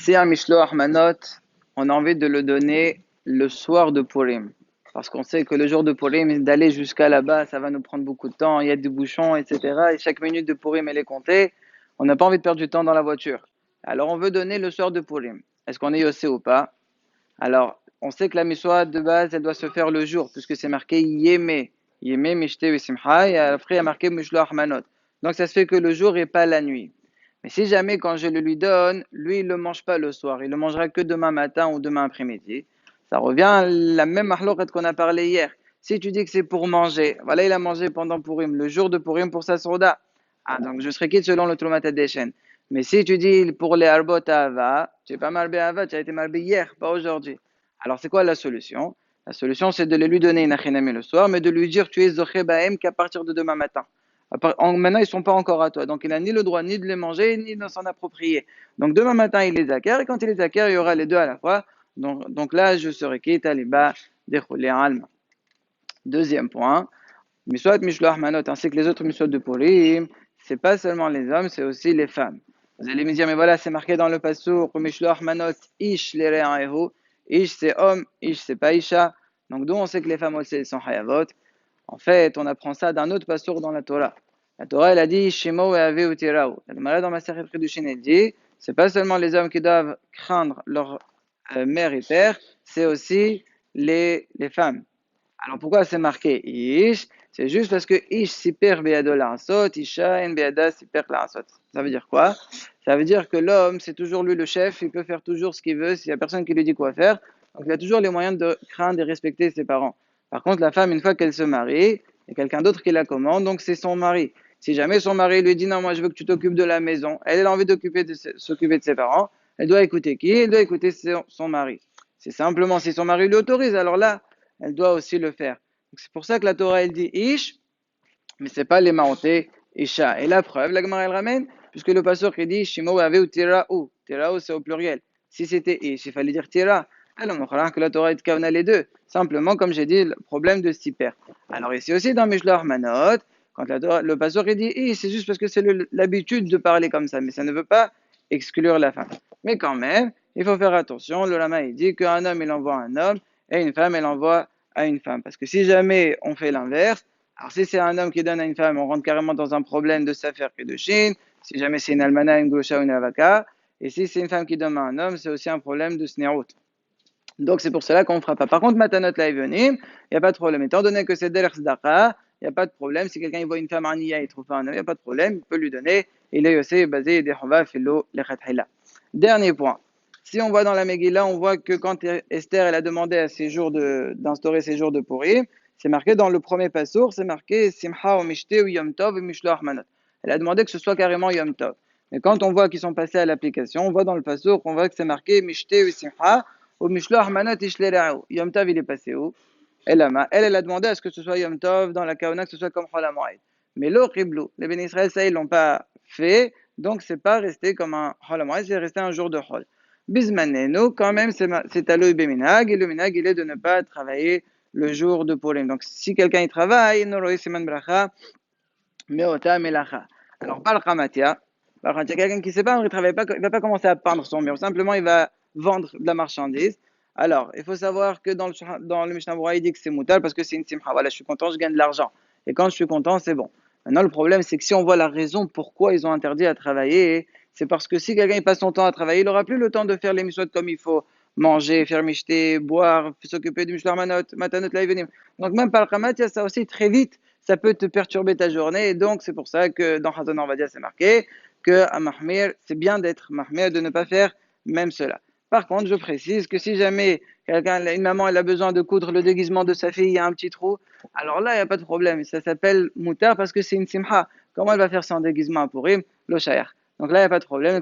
Si un Mishloach Manot, on a envie de le donner le soir de Purim, parce qu'on sait que le jour de Purim, d'aller jusqu'à là-bas, ça va nous prendre beaucoup de temps, il y a des bouchons, etc. Et chaque minute de Purim, elle est comptée. On n'a pas envie de perdre du temps dans la voiture. Alors, on veut donner le soir de Purim. Est-ce qu'on est Yossé ou pas? Alors, on sait que la Mishloach de base, elle doit se faire le jour, puisque c'est marqué Yeme. Yeme, Mishte, Simcha, et après, il y a marqué Mishloach Manot. Donc, ça se fait que le jour et pas la nuit. Mais si jamais, quand je le lui donne, lui, il ne le mange pas le soir, il le mangera que demain matin ou demain après-midi, ça revient à la même mahloukat qu'on a parlé hier. Si tu dis que c'est pour manger, voilà, il a mangé pendant Purim, le jour de Purim pour sa sourda. Ah, donc je serai quitte selon le Trumat Hadeshen. Mais si tu dis pour les arbot ava, tu n'es pas marbé ava, tu as été marbé hier, pas aujourd'hui. Alors c'est quoi la solution? La solution, c'est de le lui donner une achinami le soir, mais de lui dire tu es zoché bahem qu'à partir de demain matin. Maintenant, ils ne sont pas encore à toi. Donc, il n'a ni le droit ni de les manger, ni de s'en approprier. Donc, demain matin, il les acquiert. Et quand il les acquiert, il y aura les deux à la fois. Donc là, je serai quitte à l'Iba des Alma. Deuxième point, Miswat Mishloach Manot, ainsi que les autres Miswat de Purim, c'est pas seulement les hommes, c'est aussi les femmes. Vous allez me dire, mais voilà, c'est marqué dans le Passour, Mishloach Manot, Ish l'Ere'ahu. Ish c'est homme, Ish c'est pas Isha. Donc, d'où on sait que les femmes aussi sont Hayavot. En fait, on apprend ça d'un autre passour dans la Torah. La Torah, elle a dit Shemo et Ave Utirao. La Gemara dans ma Masechet Kedushin, elle dit c'est pas seulement les hommes qui doivent craindre leur mère et père, c'est aussi les femmes. Alors pourquoi c'est marqué Ish? C'est juste parce que Ish siper beado la'asot, Isha en beada siper la'asot. Ça veut dire quoi? Ça veut dire que l'homme, c'est toujours lui le chef, il peut faire toujours ce qu'il veut, s'il n'y a personne qui lui dit quoi faire. Donc il a toujours les moyens de craindre et respecter ses parents. Par contre, la femme, une fois qu'elle se marie, il y a quelqu'un d'autre qui la commande, donc c'est son mari. Si jamais son mari lui dit non, moi je veux que tu t'occupes de la maison, elle a envie s'occuper de ses parents, elle doit écouter qui? Elle doit écouter son mari. C'est simplement si son mari l'autorise, alors là, elle doit aussi le faire. C'est pour ça que la Torah elle dit Ish, mais c'est pas les maonté Isha. Et la preuve, la Gemara elle ramène, puisque le pasteur qui dit Shimo ave ou tira'u. Tira'u c'est au pluriel. Si c'était Ish, il fallait dire Tira. Alors on croit que la Torah est kavna les deux. Simplement, comme j'ai dit, le problème de Stiper. Alors ici aussi dans Mishloach Manot, quand le pasteur il dit Ish, c'est juste parce que c'est l'habitude de parler comme ça, mais ça ne veut pas exclure la femme. Mais quand même, il faut faire attention. Le lama il dit qu'un homme il envoie un homme et une femme elle envoie à une femme. Parce que si jamais on fait l'inverse, alors si c'est un homme qui donne à une femme, on rentre carrément dans un problème de s'affaire et de Chine. Si jamais c'est une almana, une gaucha ou une avaka. Et si c'est une femme qui donne à un homme, c'est aussi un problème de snerot. Donc c'est pour cela qu'on ne fera pas. Par contre, matanot la il n'y a pas de problème. Étant donné que c'est der tzedaka, il n'y a pas de problème. Si quelqu'un voit une femme aniya et trouve pas un homme, il n'y a pas de problème. Il peut lui donner. Il est aussi basé des chova filo lechatchila. Dernier point. Si on voit dans la Megillah, on voit que quand Esther elle a demandé à d'instaurer ses jours de Purim, c'est marqué dans le premier passour, c'est marqué Simcha ou Mishte ou Yom Tov ou Mishloach Manot. Elle a demandé que ce soit carrément Yom Tov. Mais quand on voit qu'ils sont passés à l'application, on voit dans le passour qu'on voit que c'est marqué Mishte ou Simcha ou Mishloach Manot Ishlera'u. Yom Tov il est passé où? Elle a demandé à ce que ce soit Yom Tov dans la Kaona, que ce soit comme Chol HaMoed. Mais l'autre Riblou, les bénis Israël, ça ils l'ont pas fait, donc c'est pas resté comme un Chol HaMoed, c'est resté un jour de Chol. Bismanenu, quand même, c'est Aloï Beminag, et le minag, il est de ne pas travailler le jour de Purim. Donc, si quelqu'un y travaille, Noroi Siman Bracha, Meota Melacha. Alors, Balchamatia, quelqu'un qui ne sait pas, il ne va pas commencer à peindre son mur, simplement il va vendre de la marchandise. Alors, il faut savoir que dans le Mishnah Berurah, il dit que c'est moutal parce que c'est une simcha. Voilà, je suis content, je gagne de l'argent. Et quand je suis content, c'est bon. Maintenant, le problème, c'est que si on voit la raison pourquoi ils ont interdit à travailler, c'est parce que si quelqu'un passe son temps à travailler, il n'aura plus le temps de faire les miswot comme il faut, manger, faire michter, boire, s'occuper du mishlar matanot, laïvenim. Donc même par le Khamat, il y a ça aussi très vite, ça peut te perturber ta journée. Et donc c'est pour ça que dans Hazan Orvadia, c'est marqué que à Mahmir, c'est bien d'être Mahmir, de ne pas faire même cela. Par contre, je précise que si jamais une maman elle a besoin de coudre le déguisement de sa fille, il y a un petit trou, alors là, il n'y a pas de problème. Ça s'appelle moutar parce que c'est une simha. Comment elle va faire son déguisement à Purim? Le shayar. Donc là, il n'y a pas de problème.